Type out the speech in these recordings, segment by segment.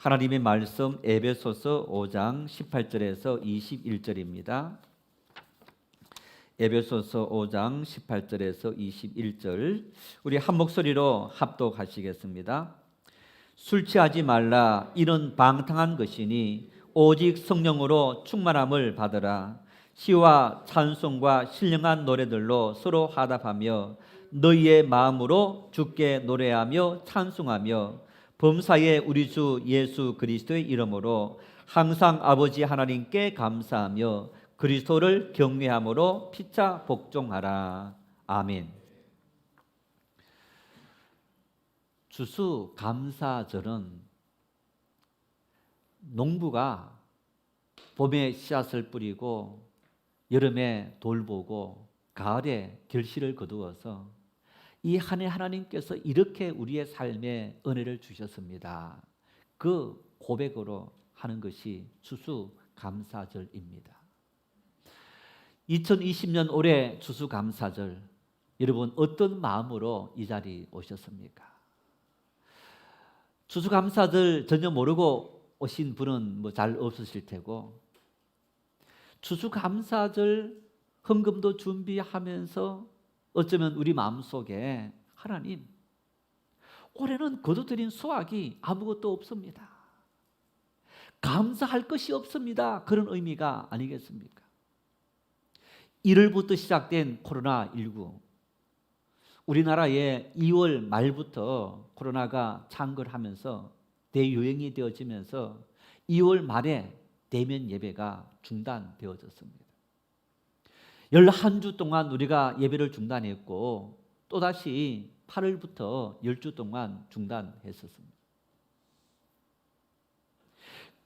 하나님의 말씀 에베소서 5장 18절에서 21절입니다. 에베소서 5장 18절에서 21절 우리 한 목소리로 합독하시겠습니다. 술 취하지 말라. 이는 방탕한 것이니 오직 성령으로 충만함을 받으라. 시와 찬송과 신령한 노래들로 서로 화답하며 너희의 마음으로 주께 노래하며 찬송하며 범사의 우리 주 예수 그리스도의 이름으로 항상 아버지 하나님께 감사하며 그리스도를 경외함으로 피차 복종하라. 아멘. 추수감사절은 농부가 봄에 씨앗을 뿌리고 여름에 돌보고 가을에 결실을 거두어서 이 한 해 하나님께서 이렇게 우리의 삶에 은혜를 주셨습니다. 그 고백으로 하는 것이 추수감사절입니다. 2020년 올해 추수감사절, 여러분 어떤 마음으로 이 자리에 오셨습니까? 추수감사절 전혀 모르고 오신 분은 잘 없으실 테고, 추수감사절 헌금도 준비하면서 어쩌면 우리 마음속에 하나님, 올해는 거두드린 수확이 아무것도 없습니다. 감사할 것이 없습니다. 그런 의미가 아니겠습니까? 1월부터 시작된 코로나19, 우리나라에 2월 말부터 코로나가 창궐하면서 대유행이 되어지면서 2월 말에 대면 예배가 중단되어졌습니다. 11주 동안 우리가 예배를 중단했고 또다시 8월부터 10주 동안 중단했었습니다.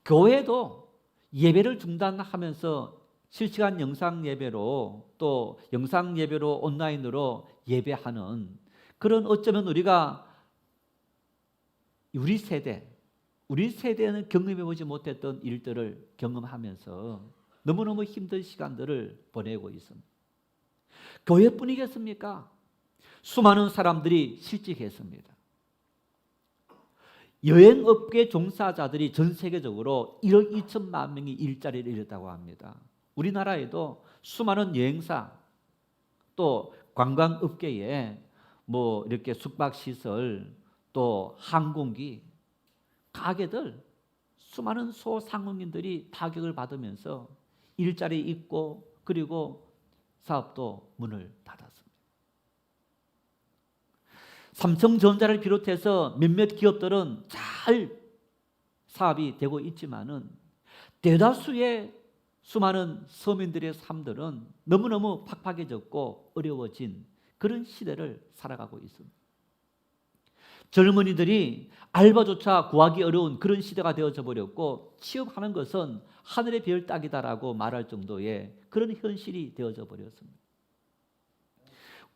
교회도 예배를 중단하면서 실시간 영상 예배로 또 영상 예배로 온라인으로 예배하는 그런 어쩌면 우리가 우리 세대는 경험해보지 못했던 일들을 경험하면서 너무너무 힘든 시간들을 보내고 있습니다. 교회뿐이겠습니까? 수많은 사람들이 실직했습니다. 여행업계 종사자들이 전 세계적으로 1억 2천만 명이 일자리를 잃었다고 합니다. 우리나라에도 수많은 여행사 또 관광업계에 이렇게 숙박시설 또 항공기 가게들 수많은 소상공인들이 타격을 받으면서 일자리 잃고 그리고 사업도 문을 닫았습니다. 삼성전자를 비롯해서 몇몇 기업들은 잘 사업이 되고 있지만은 대다수의 수많은 서민들의 삶들은 너무너무 팍팍해졌고 어려워진 그런 시대를 살아가고 있습니다. 젊은이들이 알바조차 구하기 어려운 그런 시대가 되어져 버렸고 취업하는 것은 하늘의 별 따기다라고 말할 정도의 그런 현실이 되어져 버렸습니다.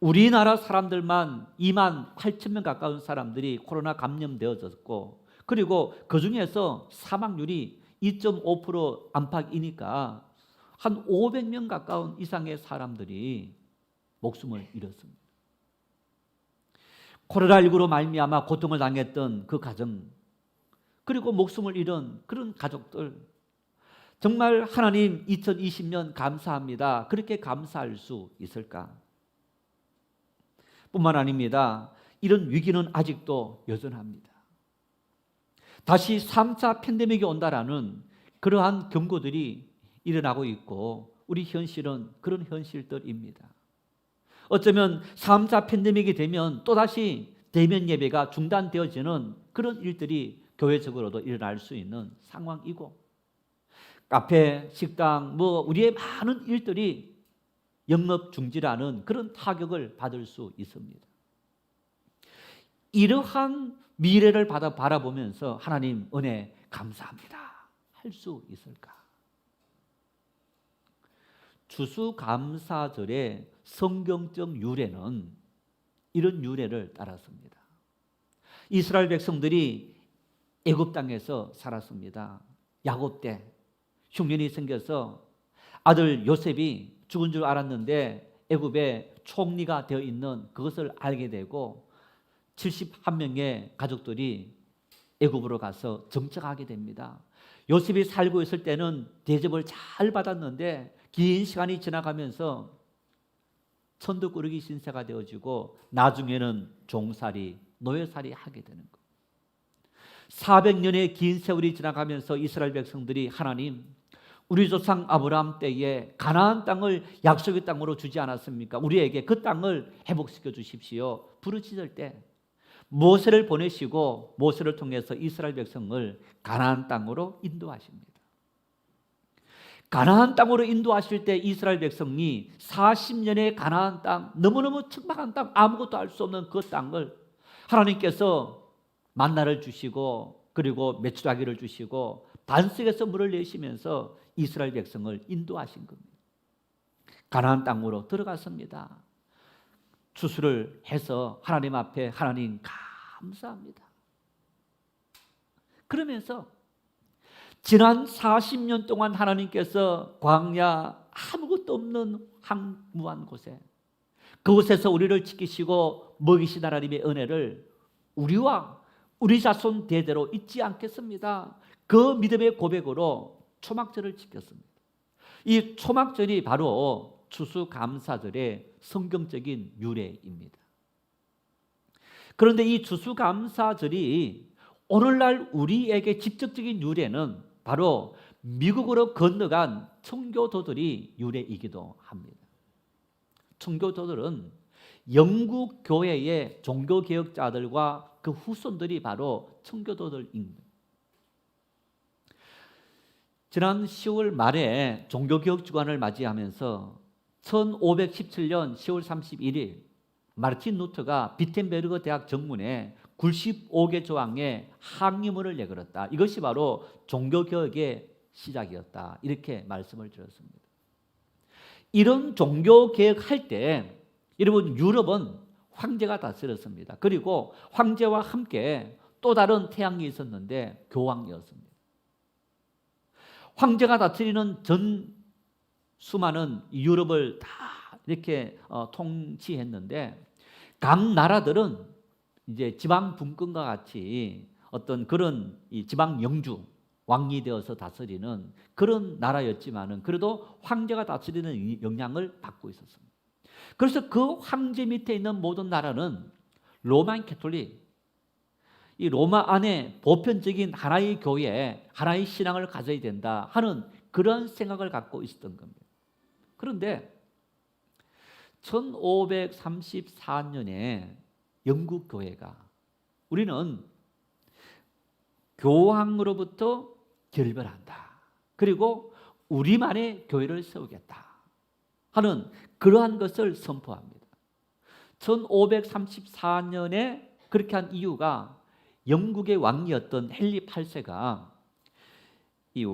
우리나라 사람들만 2만 8천 명 가까운 사람들이 코로나 감염되어졌고 그리고 그중에서 사망률이 2.5% 안팎이니까 한 500명 가까운 이상의 사람들이 목숨을 잃었습니다. 코로나19로 말미암아 고통을 당했던 그 가정 그리고 목숨을 잃은 그런 가족들 정말 하나님 2020년 감사합니다. 그렇게 감사할 수 있을까? 뿐만 아닙니다. 이런 위기는 아직도 여전합니다. 다시 3차 팬데믹이 온다라는 그러한 경고들이 일어나고 있고 우리 현실은 그런 현실들입니다. 어쩌면 3차 팬데믹이 되면 또다시 대면 예배가 중단되어지는 그런 일들이 교회적으로도 일어날 수 있는 상황이고 카페, 식당, 우리의 많은 일들이 영업 중지라는 그런 타격을 받을 수 있습니다. 이러한 미래를 바라보면서 하나님 은혜 감사합니다 할 수 있을까? 추수감사절의 성경적 유래는 이런 유래를 따랐습니다. 이스라엘 백성들이 애굽 땅에서 살았습니다. 야곱 때 흉년이 생겨서 아들 요셉이 죽은 줄 알았는데 애굽의 총리가 되어 있는 그것을 알게 되고 71명의 가족들이 애굽으로 가서 정착하게 됩니다. 요셉이 살고 있을 때는 대접을 잘 받았는데 긴 시간이 지나가면서 천덕꾸러기 신세가 되어지고 나중에는 종살이, 노예살이 하게 되는 거예요. 400년의 긴 세월이 지나가면서 이스라엘 백성들이 하나님, 우리 조상 아브라함 때에 가나안 땅을 약속의 땅으로 주지 않았습니까? 우리에게 그 땅을 회복시켜 주십시오. 부르짖을 때 모세를 보내시고 모세를 통해서 이스라엘 백성을 가나안 땅으로 인도하십니다. 가나안 땅으로 인도하실 때 이스라엘 백성이 40년의 가나안 땅, 너무너무 척박한 땅, 아무것도 알 수 없는 그 땅을 하나님께서 만나를 주시고 그리고 메추라기를 주시고 반석에서 물을 내시면서 이스라엘 백성을 인도하신 겁니다. 가나안 땅으로 들어갔습니다. 추수를 해서 하나님 앞에 하나님 감사합니다. 그러면서 지난 40년 동안 하나님께서 광야 아무것도 없는 황무한 곳에 그곳에서 우리를 지키시고 먹이신 하나님의 은혜를 우리와 우리 자손 대대로 잊지 않겠습니다. 그 믿음의 고백으로 초막절을 지켰습니다. 이 초막절이 바로 추수감사절의 성경적인 유래입니다. 그런데 이 추수감사절이 오늘날 우리에게 직접적인 유래는 바로 미국으로 건너간 청교도들이 유래이기도 합니다. 청교도들은 영국 교회의 종교개혁자들과 그 후손들이 바로 청교도들입니다. 지난 10월 말에 종교개혁 주간을 맞이하면서 1517년 10월 31일 마르틴 루터가 비텐베르그 대학 정문에 95개 조항의 항의문을 내걸었다. 이것이 바로 종교개혁의 시작이었다. 이렇게 말씀을 드렸습니다. 이런 종교개혁할 때 여러분 유럽은 황제가 다스렸습니다. 그리고 황제와 함께 또 다른 태양이 있었는데 교황이었습니다. 황제가 다스리는 전 수많은 유럽을 다 이렇게 통치했는데 각 나라들은 이제 지방 분권과 같이 어떤 그런 이 지방 영주 왕이 되어서 다스리는 그런 나라였지만은 그래도 황제가 다스리는 영향을 받고 있었습니다. 그래서 그 황제 밑에 있는 모든 나라는 로마 캐톨릭, 이 로마 안에 보편적인 하나의 교회, 하나의 신앙을 가져야 된다 하는 그런 생각을 갖고 있었던 겁니다. 그런데 1534년에 영국 교회가 우리는 교황으로부터 결별한다. 그리고 우리만의 교회를 세우겠다 하는 그러한 것을 선포합니다. 1534년에 그렇게 한 이유가 영국의 왕이었던 헨리 8세가 이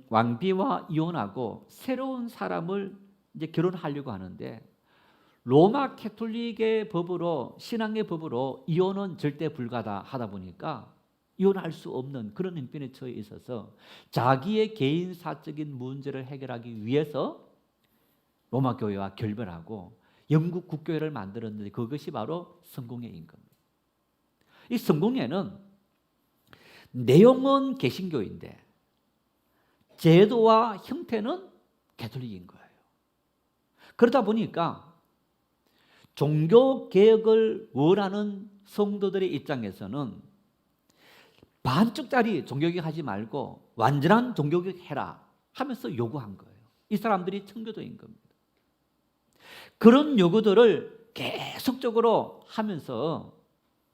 왕비와 이혼하고 새로운 사람을 이제 결혼하려고 하는데 로마 캐톨릭의 법으로 신앙의 법으로 이혼은 절대 불가다 하다 보니까 이혼할 수 없는 그런 형편에 처해 있어서 자기의 개인 사적인 문제를 해결하기 위해서 로마 교회와 결별하고 영국 국교회를 만들었는데 그것이 바로 성공회인 겁니다. 이 성공회는 내용은 개신교인데 제도와 형태는 가톨릭인 거예요. 그러다 보니까 종교개혁을 원하는 성도들의 입장에서는 반쪽짜리 종교개혁 하지 말고 완전한 종교개혁 해라 하면서 요구한 거예요. 이 사람들이 청교도인 겁니다. 그런 요구들을 계속적으로 하면서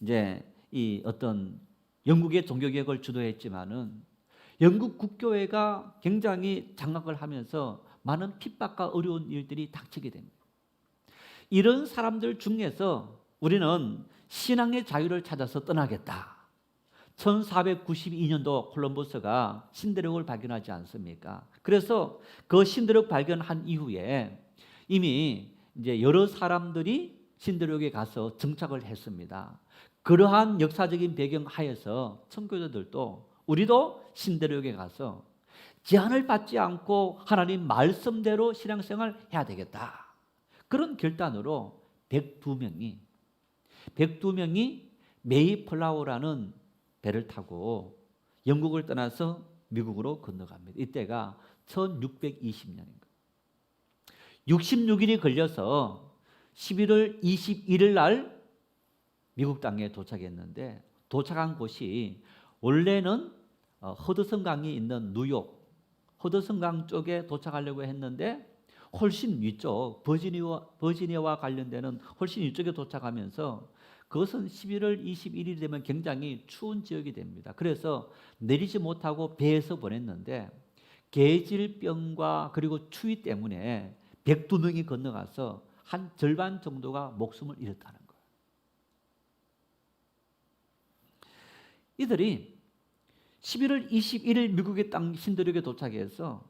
이제 이 어떤 영국의 종교개혁을 주도했지만은 영국 국교회가 굉장히 장악을 하면서 많은 핍박과 어려운 일들이 닥치게 됩니다. 이런 사람들 중에서 우리는 신앙의 자유를 찾아서 떠나겠다. 1492년도 콜럼버스가 신대륙을 발견하지 않습니까? 그래서 그 신대륙 발견한 이후에 이미 이제 여러 사람들이 신대륙에 가서 정착을 했습니다. 그러한 역사적인 배경 하에서 청교도들도 우리도 신대륙에 가서 제한을 받지 않고 하나님 말씀대로 신앙생활 해야 되겠다. 그런 결단으로 102명이 메이플라워라는 배를 타고 영국을 떠나서 미국으로 건너갑니다. 이때가 1620년입니다. 66일이 걸려서 11월 21일 날 미국 땅에 도착했는데, 도착한 곳이 원래는 허드슨강이 있는 뉴욕 허드슨강 쪽에 도착하려고 했는데 훨씬 위쪽 버지니아와 관련되는 훨씬 위쪽에 도착하면서 그것은 11월 21일이 되면 굉장히 추운 지역이 됩니다. 그래서 내리지 못하고 배에서 보냈는데 계질병과 그리고 추위 때문에 102명이 건너가서 한 절반 정도가 목숨을 잃었다는 거예요. 이들이 11월 21일 미국의 땅 신도륙에 도착해서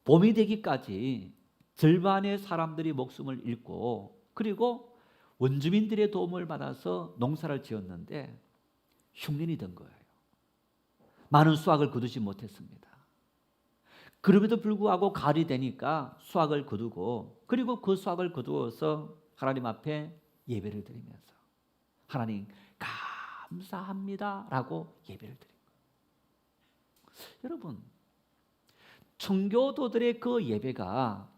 봄이 되기까지 절반의 사람들이 목숨을 잃고, 그리고 원주민들의 도움을 받아서 농사를 지었는데 흉년이 든 거예요. 많은 수확을 거두지 못했습니다. 그럼에도 불구하고 가을이 되니까 수확을 거두고, 그리고 그 수확을 거두어서 하나님 앞에 예배를 드리면서 하나님 감사합니다 라고 예배를 드린 거예요. 여러분, 청교도들의 그 예배가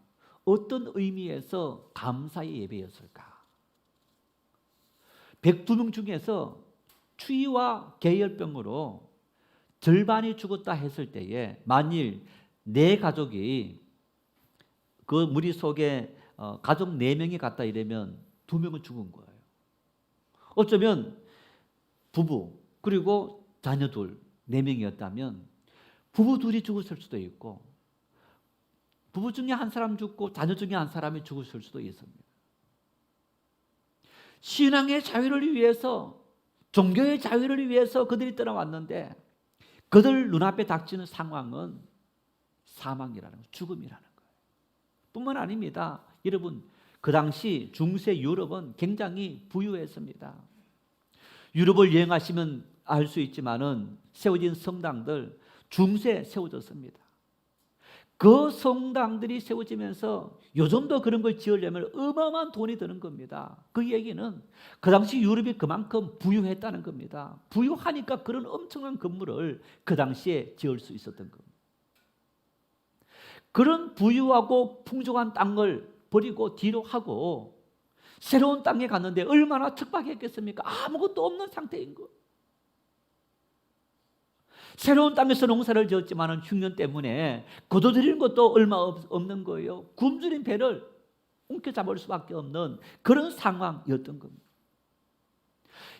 어떤 의미에서 감사의 예배였을까? 102명 중에서 추위와 계열병으로 절반이 죽었다 했을 때에 만일 내 가족이 그 무리 속에 가족 4명이 갔다 이러면 2명은 죽은 거예요. 어쩌면 부부 그리고 자녀 둘 4명이었다면 부부 둘이 죽었을 수도 있고, 부부 중에 한 사람 죽고 자녀 중에 한 사람이 죽었을 수도 있습니다. 신앙의 자유를 위해서, 종교의 자유를 위해서 그들이 떠나왔는데 그들 눈앞에 닥치는 상황은 사망이라는 거, 죽음이라는 거예요. 뿐만 아닙니다. 여러분, 그 당시 중세 유럽은 굉장히 부유했습니다. 유럽을 여행하시면 알 수 있지만은 세워진 성당들 중세 세워졌습니다. 그 성당들이 세워지면서 요즘도 그런 걸 지으려면 어마어마한 돈이 드는 겁니다. 그 얘기는 그 당시 유럽이 그만큼 부유했다는 겁니다. 부유하니까 그런 엄청난 건물을 그 당시에 지을 수 있었던 겁니다. 그런 부유하고 풍족한 땅을 버리고 뒤로 하고 새로운 땅에 갔는데 얼마나 척박했겠습니까? 아무것도 없는 상태인 거. 새로운 땅에서 농사를 지었지만 흉년 때문에 거둬들이는 것도 얼마 없는 거예요. 굶주린 배를 움켜잡을 수밖에 없는 그런 상황이었던 겁니다.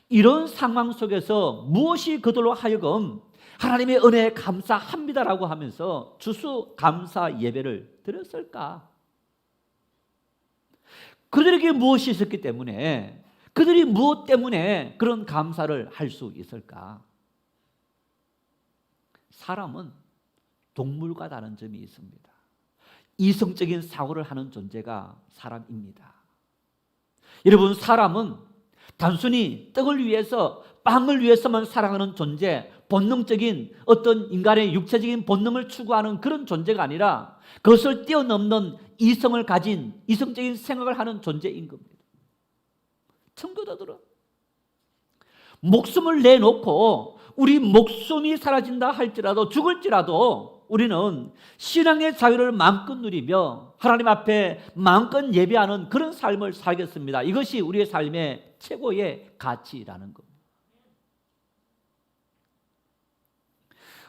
이런 상황 속에서 무엇이 그들로 하여금 하나님의 은혜에 감사합니다라고 하면서 주수 감사 예배를 드렸을까? 그들에게 무엇이 있었기 때문에, 그들이 무엇 때문에 그런 감사를 할 수 있을까? 사람은 동물과 다른 점이 있습니다. 이성적인 사고를 하는 존재가 사람입니다. 여러분, 사람은 단순히 떡을 위해서, 빵을 위해서만 살아가는 존재, 본능적인 어떤 인간의 육체적인 본능을 추구하는 그런 존재가 아니라 그것을 뛰어넘는 이성을 가진 이성적인 생각을 하는 존재인 겁니다. 청교도들은 목숨을 내놓고 우리 목숨이 사라진다 할지라도, 죽을지라도 우리는 신앙의 자유를 마음껏 누리며 하나님 앞에 마음껏 예배하는 그런 삶을 살겠습니다. 이것이 우리의 삶의 최고의 가치라는 겁니다.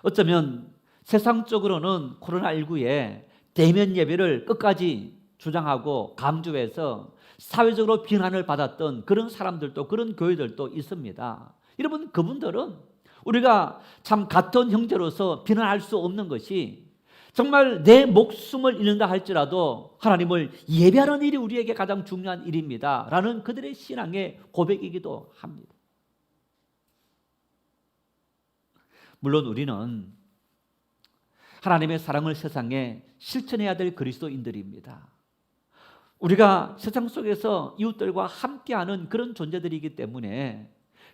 어쩌면 세상적으로는 코로나19에 대면 예배를 끝까지 주장하고 강조해서 사회적으로 비난을 받았던 그런 사람들도, 그런 교회들도 있습니다. 여러분, 그분들은 우리가 참 같은 형제로서 비난할 수 없는 것이, 정말 내 목숨을 잃는다 할지라도 하나님을 예배하는 일이 우리에게 가장 중요한 일입니다 라는 그들의 신앙의 고백이기도 합니다. 물론 우리는 하나님의 사랑을 세상에 실천해야 될 그리스도인들입니다. 우리가 세상 속에서 이웃들과 함께하는 그런 존재들이기 때문에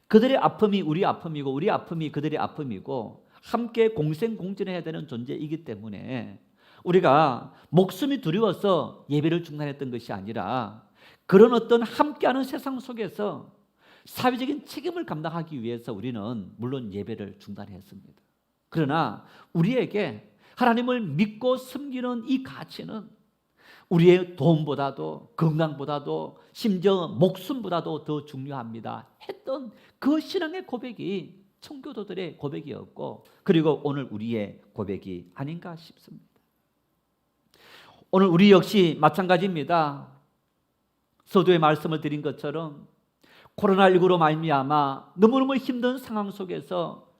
그들의 아픔이 우리 아픔이고 우리 아픔이 그들의 아픔이고 함께 공생공존해야 되는 존재이기 때문에 우리가 목숨이 두려워서 예배를 중단했던 것이 아니라 그런 어떤 함께하는 세상 속에서 사회적인 책임을 감당하기 위해서 우리는 물론 예배를 중단했습니다. 그러나 우리에게 하나님을 믿고 섬기는 이 가치는 우리의 돈보다도 건강보다도 심지어 목숨보다도 더 중요합니다 했던 그 신앙의 고백이 청교도들의 고백이었고, 그리고 오늘 우리의 고백이 아닌가 싶습니다. 오늘 우리 역시 마찬가지입니다. 서두에 말씀을 드린 것처럼 코로나19로 말미암아 너무너무 힘든 상황 속에서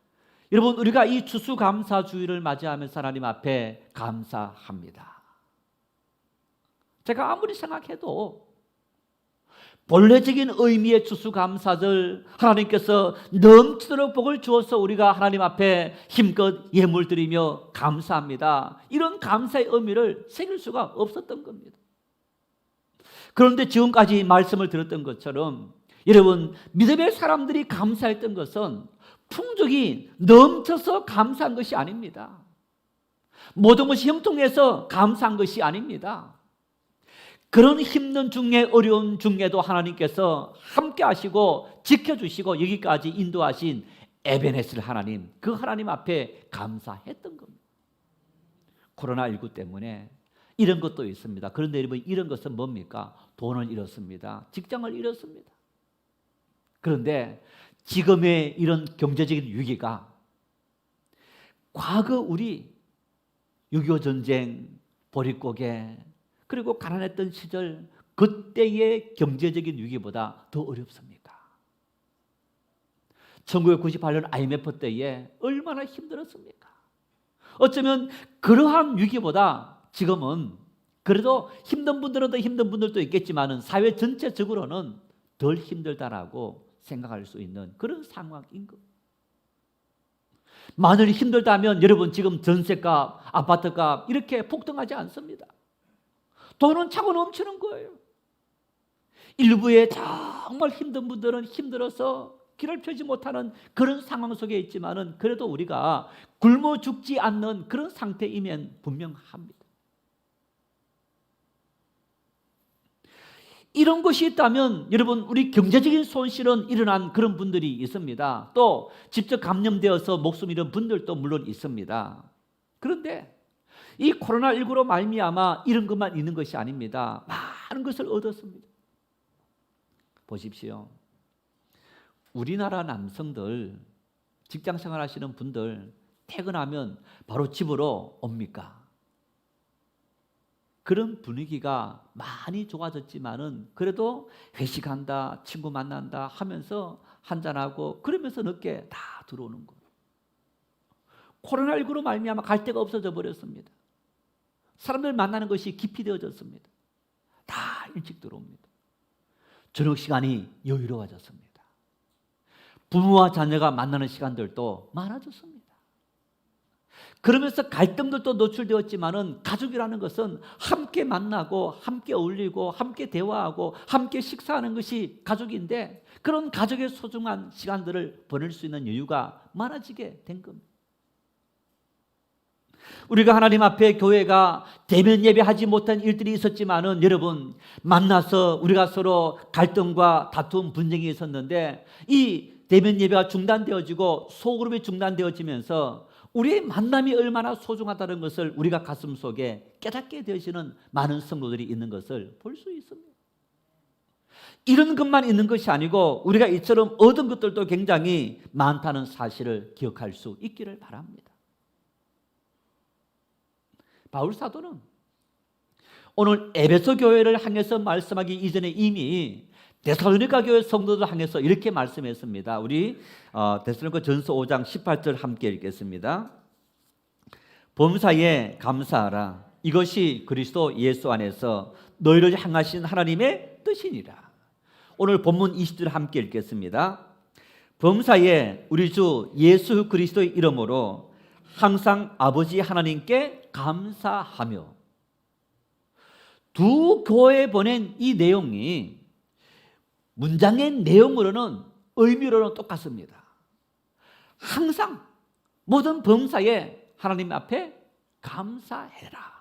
여러분, 우리가 이 추수감사주의를 맞이하면서 하나님 앞에 감사합니다. 제가 아무리 생각해도 본래적인 의미의 추수감사절, 하나님께서 넘치도록 복을 주어서 우리가 하나님 앞에 힘껏 예물 드리며 감사합니다, 이런 감사의 의미를 새길 수가 없었던 겁니다. 그런데 지금까지 말씀을 들었던 것처럼 여러분, 믿음의 사람들이 감사했던 것은 풍족이 넘쳐서 감사한 것이 아닙니다. 모든 것이 형통해서 감사한 것이 아닙니다. 그런 힘든 중에, 어려운 중에도 하나님께서 함께 하시고 지켜주시고 여기까지 인도하신 에베네셀 하나님, 그 하나님 앞에 감사했던 겁니다. 코로나19 때문에 이런 것도 있습니다. 그런데 여러분, 이런 것은 뭡니까? 돈을 잃었습니다. 직장을 잃었습니다. 그런데 지금의 이런 경제적인 위기가 과거 우리 6.25 전쟁, 보릿고개, 그리고 가난했던 시절 그때의 경제적인 위기보다 더 어렵습니까? 1998년 IMF 때에 얼마나 힘들었습니까? 어쩌면 그러한 위기보다 지금은 그래도 힘든 분들은 더 힘든 분들도 있겠지만 사회 전체적으로는 덜 힘들다라고 생각할 수 있는 그런 상황인 것. 만일 힘들다면 여러분, 지금 전세값, 아파트값 이렇게 폭등하지 않습니다. 돈은 차고 넘치는 거예요. 일부의 정말 힘든 분들은 힘들어서 길을 펴지 못하는 그런 상황 속에 있지만은 그래도 우리가 굶어 죽지 않는 그런 상태이면 분명합니다. 이런 것이 있다면 여러분, 우리 경제적인 손실은 일어난 그런 분들이 있습니다. 또 직접 감염되어서 목숨 잃은 분들도 물론 있습니다. 그런데 이 코로나19로 말미암아 이런 것만 있는 것이 아닙니다. 많은 것을 얻었습니다. 보십시오. 우리나라 남성들, 직장생활 하시는 분들 퇴근하면 바로 집으로 옵니까? 그런 분위기가 많이 좋아졌지만은 그래도 회식한다, 친구 만난다 하면서 한잔하고 그러면서 늦게 다 들어오는 거예요. 코로나19로 말미암아 갈 데가 없어져 버렸습니다. 사람들 만나는 것이 기피되어졌습니다. 다 일찍 들어옵니다. 저녁 시간이 여유로워졌습니다. 부모와 자녀가 만나는 시간들도 많아졌습니다. 그러면서 갈등들도 노출되었지만은 가족이라는 것은 함께 만나고 함께 어울리고 함께 대화하고 함께 식사하는 것이 가족인데, 그런 가족의 소중한 시간들을 보낼 수 있는 여유가 많아지게 된 겁니다. 우리가 하나님 앞에 교회가 대면 예배하지 못한 일들이 있었지만은 여러분, 만나서 우리가 서로 갈등과 다툼, 분쟁이 있었는데 이 대면 예배가 중단되어지고 소그룹이 중단되어지면서 우리의 만남이 얼마나 소중하다는 것을 우리가 가슴속에 깨닫게 되시는 많은 성도들이 있는 것을 볼 수 있습니다. 이런 것만 있는 것이 아니고 우리가 이처럼 얻은 것들도 굉장히 많다는 사실을 기억할 수 있기를 바랍니다. 바울 사도는 오늘 에베소 교회를 향해서 말씀하기 이전에 이미 데살로니가 교회 성도들 향해서 이렇게 말씀했습니다. 우리 데살로니가 전서 5장 18절 함께 읽겠습니다. 범사에 감사하라. 이것이 그리스도 예수 안에서 너희를 향하신 하나님의 뜻이니라. 오늘 본문 20절 함께 읽겠습니다. 범사에 우리 주 예수 그리스도의 이름으로 항상 아버지 하나님께 감사하며. 두 교회에 보낸 이 내용이 문장의 내용으로는, 의미로는 똑같습니다. 항상 모든 범사에 하나님 앞에 감사해라.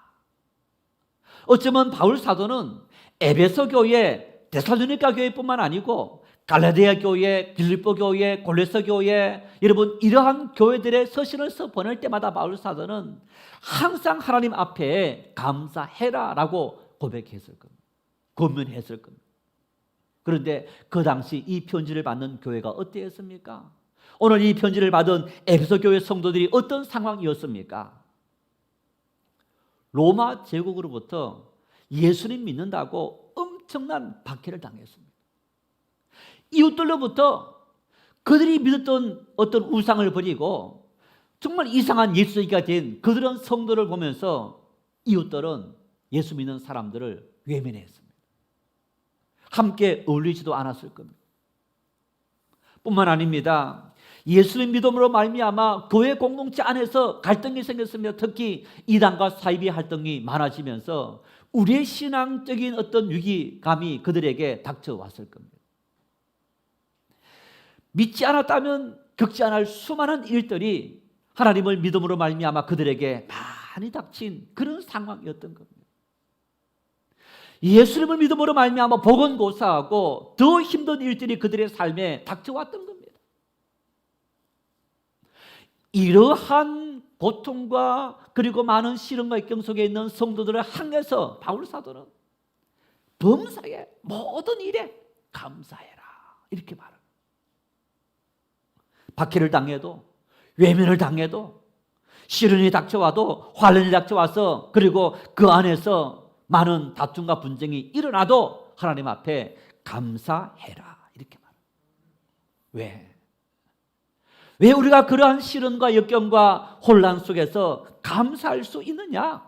어쩌면 바울 사도는 에베소 교회, 데살로니가 교회뿐만 아니고 갈라디아 교회, 빌립보 교회, 골로새 교회, 여러분 이러한 교회들의 서신을 써 보낼 때마다 바울 사도는 항상 하나님 앞에 감사해라라고 고백했을 겁니다. 권면했을 겁니다. 그런데 그 당시 이 편지를 받는 교회가 어땠습니까? 오늘 이 편지를 받은 에베소 교회 성도들이 어떤 상황이었습니까? 로마 제국으로부터 예수님 믿는다고 엄청난 박해를 당했습니다. 이웃들로부터 그들이 믿었던 어떤 우상을 버리고 정말 이상한 예수이가 된 그들은 성도를 보면서 이웃들은 예수 믿는 사람들을 외면했습니다. 함께 어울리지도 않았을 겁니다. 뿐만 아닙니다. 예수님 믿음으로 말미암아 교회 공동체 안에서 갈등이 생겼습니다. 특히 이단과 사이비 활동이 많아지면서 우리의 신앙적인 어떤 위기감이 그들에게 닥쳐왔을 겁니다. 믿지 않았다면 겪지 않을 수많은 일들이 하나님을 믿음으로 말미암아 그들에게 많이 닥친 그런 상황이었던 겁니다. 예수님을 믿음으로 말미암아 보건고사하고 더 힘든 일들이 그들의 삶에 닥쳐왔던 겁니다. 이러한 고통과 그리고 많은 시련과 역경 속에 있는 성도들을 향해서 바울 사도는 범사의 모든 일에 감사해라 이렇게 말합니다. 박해를 당해도 외면을 당해도 시련이 닥쳐와도 환난이 닥쳐와서 그리고 그 안에서 많은 다툼과 분쟁이 일어나도 하나님 앞에 감사해라 이렇게 말합니다. 왜 우리가 그러한 시련과 역경과 혼란 속에서 감사할 수 있느냐?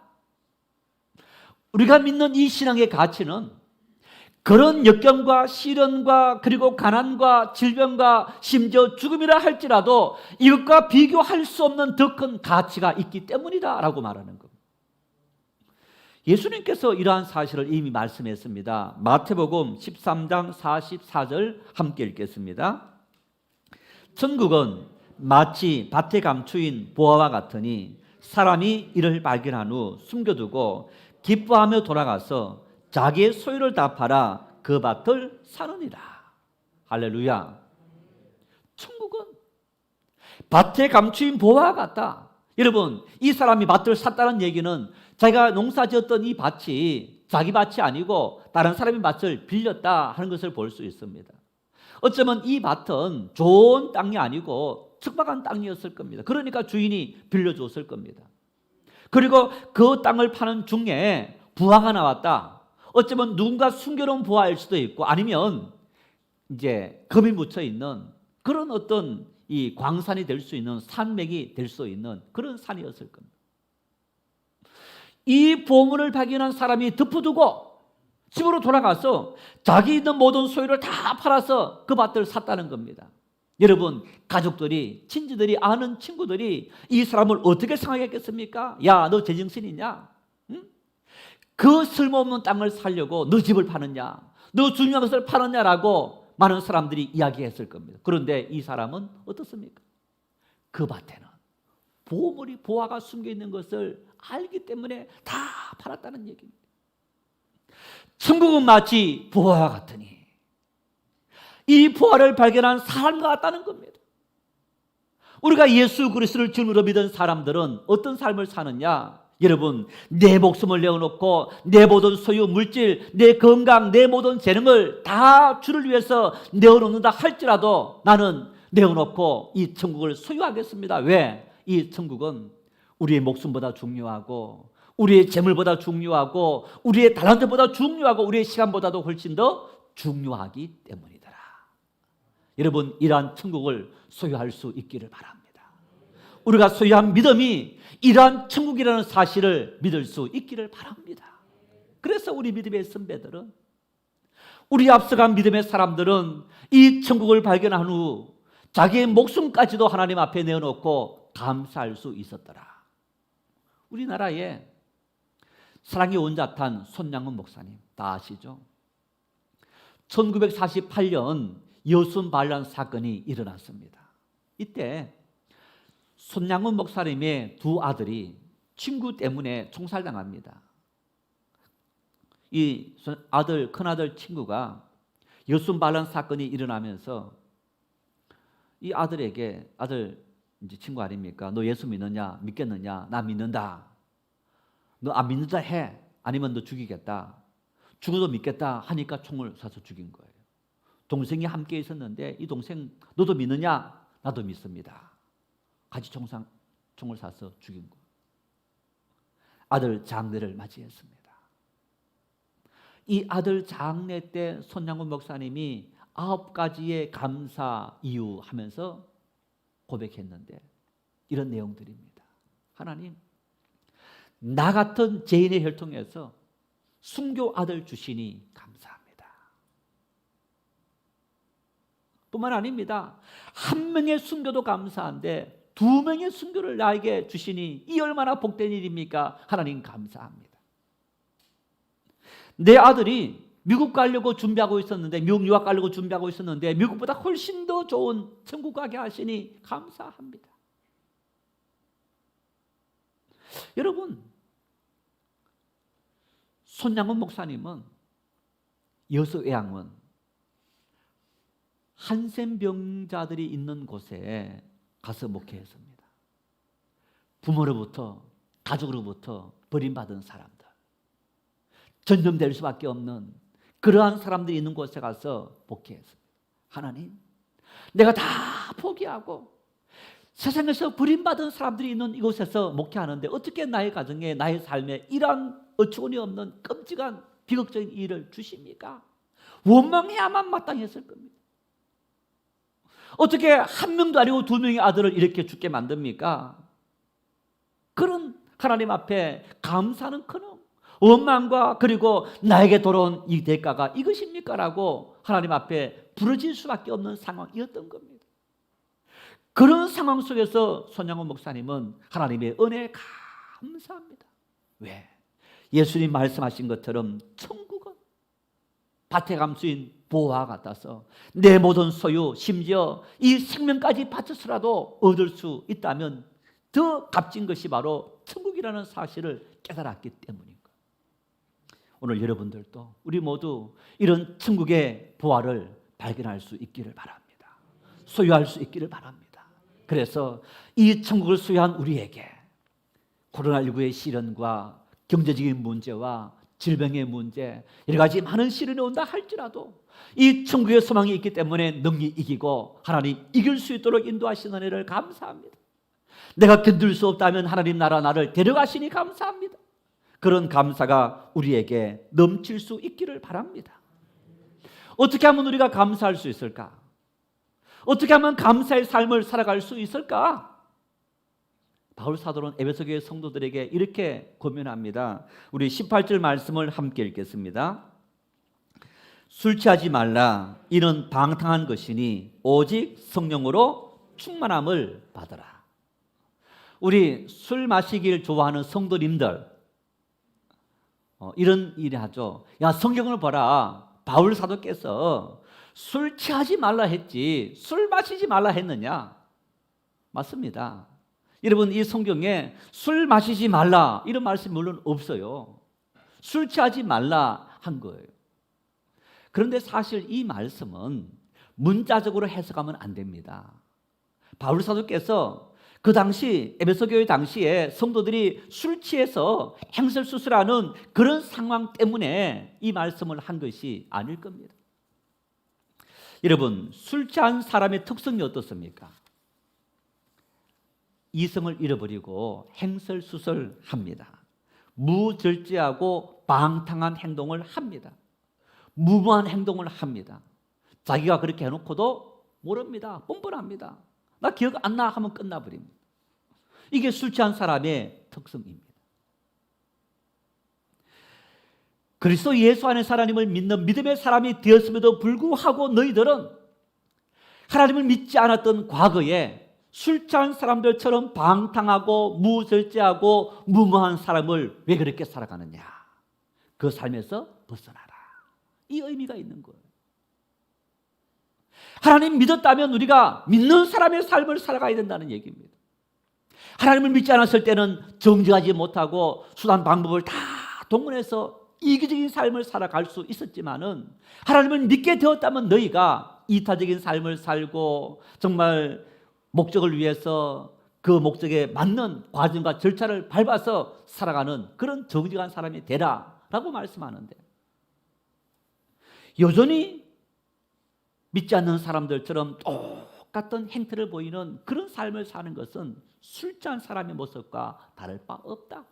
우리가 믿는 이 신앙의 가치는 그런 역경과 시련과 그리고 가난과 질병과 심지어 죽음이라 할지라도 이것과 비교할 수 없는 더 큰 가치가 있기 때문이다라고 말하는 겁니다. 예수님께서 이러한 사실을 이미 말씀했습니다. 마태복음 13장 44절 함께 읽겠습니다. 천국은 마치 밭에 감추인 보화와 같으니 사람이 이를 발견한 후 숨겨두고 기뻐하며 돌아가서 자기의 소유를 다 팔아 그 밭을 사느니라. 할렐루야. 천국은 밭에 감추인 보화와 같다. 여러분, 이 사람이 밭을 샀다는 얘기는 자기가 농사지었던 이 밭이 자기 밭이 아니고 다른 사람의 밭을 빌렸다 하는 것을 볼 수 있습니다. 어쩌면 이 밭은 좋은 땅이 아니고 척박한 땅이었을 겁니다. 그러니까 주인이 빌려줬을 겁니다. 그리고 그 땅을 파는 중에 부하가 나왔다. 어쩌면 누군가 숨겨놓은 부하일 수도 있고 아니면 이제 금이 묻혀 있는 그런 어떤 이 광산이 될 수 있는 산맥이 될 수 있는 그런 산이었을 겁니다. 이 보물을 발견한 사람이 덮어두고 집으로 돌아가서 자기 있는 모든 소유를 다 팔아서 그 밭을 샀다는 겁니다. 여러분, 가족들이, 친지들이, 아는 친구들이 이 사람을 어떻게 생각했겠습니까? 야, 너 제정신이냐? 응? 그 쓸모없는 땅을 살려고 너 집을 파느냐? 너 중요한 것을 파느냐라고 많은 사람들이 이야기했을 겁니다. 그런데 이 사람은 어떻습니까? 그 밭에는 보물이 보화가 숨겨 있는 것을 알기 때문에 다 팔았다는 얘기입니다. 천국은 마치 보화와 같으니 이 보화를 발견한 사람과 같다는 겁니다. 우리가 예수 그리스도를 주님으로 믿은 사람들은 어떤 삶을 사느냐? 여러분, 내 목숨을 내어놓고 내 모든 소유, 물질, 내 건강, 내 모든 재능을 다 주를 위해서 내어놓는다 할지라도 나는 내어놓고 이 천국을 소유하겠습니다. 왜? 이 천국은 우리의 목숨보다 중요하고 우리의 재물보다 중요하고 우리의 달란트보다 중요하고 우리의 시간보다도 훨씬 더 중요하기 때문이더라. 여러분, 이러한 천국을 소유할 수 있기를 바랍니다. 우리가 소유한 믿음이 이러한 천국이라는 사실을 믿을 수 있기를 바랍니다. 그래서 우리 믿음의 선배들은, 우리 앞서간 믿음의 사람들은 이 천국을 발견한 후 자기의 목숨까지도 하나님 앞에 내어놓고 감사할 수 있었더라. 우리나라에 사랑의 원자탄 손양은 목사님 다 아시죠? 1948년 여순 반란 사건이 일어났습니다. 이때 손양은 목사님의 두 아들이 친구 때문에 총살당합니다. 이 큰아들 친구가 여순반란 사건이 일어나면서 이 아들에게, 아들 이제 친구 아닙니까? 너 예수 믿느냐? 믿겠느냐? 나 믿는다. 너 안 믿는다 해. 아니면 너 죽이겠다. 죽어도 믿겠다 하니까 총을 쏴서 죽인 거예요. 동생이 함께 있었는데 이 동생 너도 믿느냐? 나도 믿습니다. 같이 총을 쏴서 죽인 거예요. 아들 장례를 맞이했습니다. 이 아들 장례 때 손양훈 목사님이 9가지의 감사 이유 하면서 고백했는데 이런 내용들입니다. 하나님, 나 같은 죄인의 혈통에서 순교 아들 주시니 감사합니다. 뿐만 아닙니다. 한 명의 순교도 감사한데 2명의 순교를 나에게 주시니 이 얼마나 복된 일입니까? 하나님 감사합니다. 내 아들이 미국 가려고 준비하고 있었는데, 미국 유학 가려고 준비하고 있었는데 미국보다 훨씬 더 좋은 천국 가게 하시니 감사합니다. 여러분, 손양훈 목사님은 여수의양은 한센병자들이 있는 곳에 가서 목회했습니다. 부모로부터, 가족으로부터 버림받은 사람들, 전염될 수밖에 없는 그러한 사람들이 있는 곳에 가서 목회했습니다. 하나님, 내가 다 포기하고 세상에서 버림받은 사람들이 있는 이곳에서 목회하는데 어떻게 나의 가정에, 나의 삶에 이러한 어처구니 없는 끔찍한 비극적인 일을 주십니까? 원망해야만 마땅했을 겁니다. 어떻게 한 명도 아니고 2명의 아들을 이렇게 죽게 만듭니까? 그런 하나님 앞에 감사는 커녕 원망과 그리고 나에게 돌아온 이 대가가 이것입니까? 라고 하나님 앞에 부러질 수밖에 없는 상황이었던 겁니다. 그런 상황 속에서 손양훈 목사님은 하나님의 은혜에 감사합니다. 왜? 예수님 말씀하신 것처럼 천국은 밭에 감수인 보화와 같아서 내 모든 소유, 심지어 이 생명까지 바쳐서라도 얻을 수 있다면 더 값진 것이 바로 천국이라는 사실을 깨달았기 때문인 거예요. 오늘 여러분들도 우리 모두 이런 천국의 보화를 발견할 수 있기를 바랍니다. 소유할 수 있기를 바랍니다. 그래서 이 천국을 소유한 우리에게 코로나19의 시련과 경제적인 문제와 질병의 문제, 여러 가지 많은 시련이 온다 할지라도 이 천국의 소망이 있기 때문에 능히 이기고 하나님 이길 수 있도록 인도하시는 은혜를 감사합니다. 내가 견딜 수 없다면 하나님 나라 나를 데려가시니 감사합니다. 그런 감사가 우리에게 넘칠 수 있기를 바랍니다. 어떻게 하면 우리가 감사할 수 있을까? 어떻게 하면 감사의 삶을 살아갈 수 있을까? 바울 사도는 에베소 교회 성도들에게 이렇게 고면합니다. 우리 18절 말씀을 함께 읽겠습니다. 술 취하지 말라. 이는 방탕한 것이니 오직 성령으로 충만함을 받으라. 우리 술 마시길 좋아하는 성도님들 이런 일을 하죠. 야, 성경을 봐라. 바울 사도께서 술 취하지 말라 했지 술 마시지 말라 했느냐? 맞습니다. 여러분, 이 성경에 술 마시지 말라 이런 말씀이 물론 없어요. 술 취하지 말라 한 거예요. 그런데 사실 이 말씀은 문자적으로 해석하면 안 됩니다. 바울 사도께서 그 당시 에베소 교회 당시에 성도들이 술 취해서 행설수설하는 그런 상황 때문에 이 말씀을 한 것이 아닐 겁니다. 여러분, 술 취한 사람의 특성이 어떻습니까? 이성을 잃어버리고 행설수설합니다. 무절제하고 방탕한 행동을 합니다. 무모한 행동을 합니다. 자기가 그렇게 해놓고도 모릅니다. 뻔뻔합니다. 나 기억 안 나 하면 끝나버립니다. 이게 술 취한 사람의 특성입니다. 그리스도 예수 안에 하나님을 믿는 믿음의 사람이 되었음에도 불구하고 너희들은 하나님을 믿지 않았던 과거에 술 취한 사람들처럼 방탕하고 무절제하고 무모한 사람을 왜 그렇게 살아가느냐? 그 삶에서 벗어나라. 이 의미가 있는 거예요. 하나님 믿었다면 우리가 믿는 사람의 삶을 살아가야 된다는 얘기입니다. 하나님을 믿지 않았을 때는 정죄하지 못하고 수단 방법을 다 동원해서 이기적인 삶을 살아갈 수 있었지만은 하나님을 믿게 되었다면 너희가 이타적인 삶을 살고 정말 목적을 위해서 그 목적에 맞는 과정과 절차를 밟아서 살아가는 그런 정직한 사람이 되라 라고 말씀하는데, 여전히 믿지 않는 사람들처럼 똑같은 행태를 보이는 그런 삶을 사는 것은 술 취한 사람의 모습과 다를 바 없다.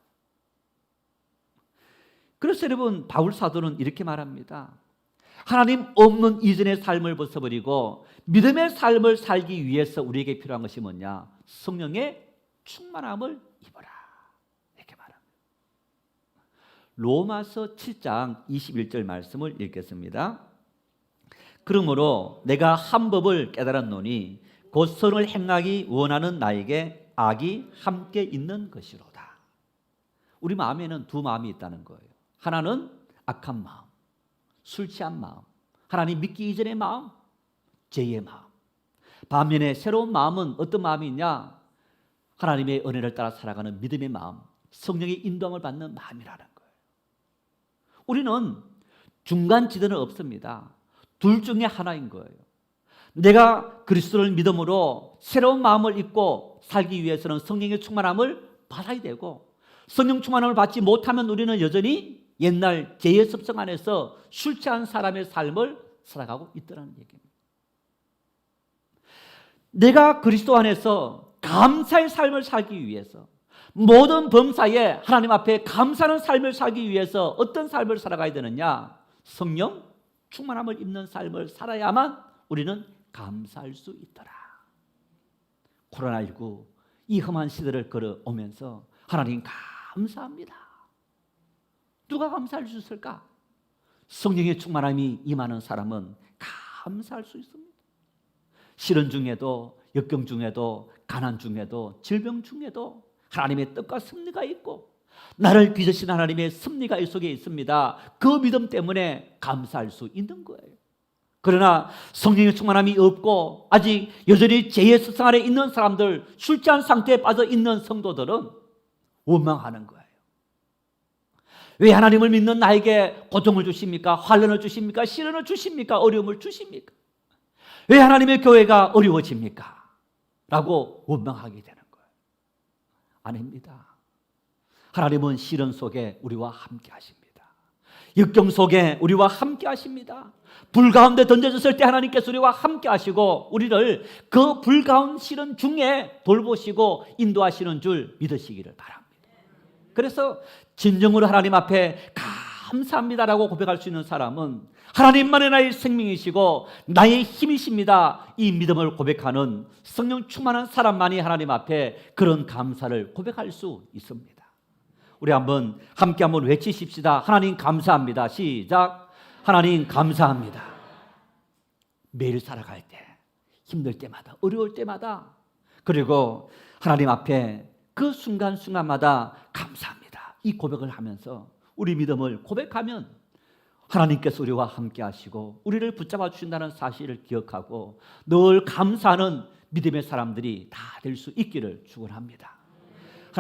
그래서 여러분, 바울 사도는 이렇게 말합니다. 하나님 없는 이전의 삶을 벗어버리고 믿음의 삶을 살기 위해서 우리에게 필요한 것이 뭐냐? 성령의 충만함을 입어라, 이렇게 말합니다. 로마서 7장 21절 말씀을 읽겠습니다. 그러므로 내가 한 법을 깨달았노니 곧 선을 행하기 원하는 나에게 악이 함께 있는 것이로다. 우리 마음에는 두 마음이 있다는 거예요. 하나는 악한 마음, 술 취한 마음, 하나님 믿기 이전의 마음, 죄의 마음. 반면에 새로운 마음은 어떤 마음이냐? 하나님의 은혜를 따라 살아가는 믿음의 마음, 성령의 인도함을 받는 마음이라는 거예요. 우리는 중간 지대는 없습니다. 둘 중에 하나인 거예요. 내가 그리스도를 믿음으로 새로운 마음을 입고 살기 위해서는 성령의 충만함을 받아야 되고, 성령 충만함을 받지 못하면 우리는 여전히 옛날 죄의 습성 안에서 술 취한 사람의 삶을 살아가고 있다는 얘기입니다. 내가 그리스도 안에서 감사의 삶을 살기 위해서, 모든 범사에 하나님 앞에 감사하는 삶을 살기 위해서 어떤 삶을 살아가야 되느냐? 성령 충만함을 입는 삶을 살아야만 우리는 감사할 수 있더라. 코로나19 이 험한 시대를 걸어오면서 하나님 감사합니다. 누가 감사할 수 있을까? 성령의 충만함이 임하는 사람은 감사할 수 있습니다. 시련 중에도, 역경 중에도, 가난 중에도, 질병 중에도 하나님의 뜻과 섭리가 있고 나를 빚으신 하나님의 섭리가 이 속에 있습니다. 그 믿음 때문에 감사할 수 있는 거예요. 그러나 성령의 충만함이 없고 아직 여전히 죄의 습성 아래 있는 사람들, 술 취한 상태에 빠져 있는 성도들은 원망하는 거예요. 왜 하나님을 믿는 나에게 고통을 주십니까? 환난을 주십니까? 시련을 주십니까? 어려움을 주십니까? 왜 하나님의 교회가 어려워집니까? 라고 원망하게 되는 거예요. 아닙니다. 하나님은 시련 속에 우리와 함께 하십니다. 역경 속에 우리와 함께 하십니다. 불 가운데 던져졌을 때 하나님께서 우리와 함께 하시고 우리를 그 불가운 시련 중에 돌보시고 인도하시는 줄 믿으시기를 바랍니다. 그래서 진정으로 하나님 앞에 감사합니다라고 고백할 수 있는 사람은 하나님만이 나의 생명이시고 나의 힘이십니다, 이 믿음을 고백하는 성령 충만한 사람만이 하나님 앞에 그런 감사를 고백할 수 있습니다. 우리 함께 한번 외치십시다. 하나님 감사합니다. 시작. 하나님 감사합니다. 매일 살아갈 때, 힘들 때마다, 어려울 때마다, 그리고 하나님 앞에 그 순간순간마다 감사합니다, 이 고백을 하면서 우리 믿음을 고백하면 하나님께서 우리와 함께 하시고 우리를 붙잡아 주신다는 사실을 기억하고 늘 감사하는 믿음의 사람들이 다 될 수 있기를 축원합니다.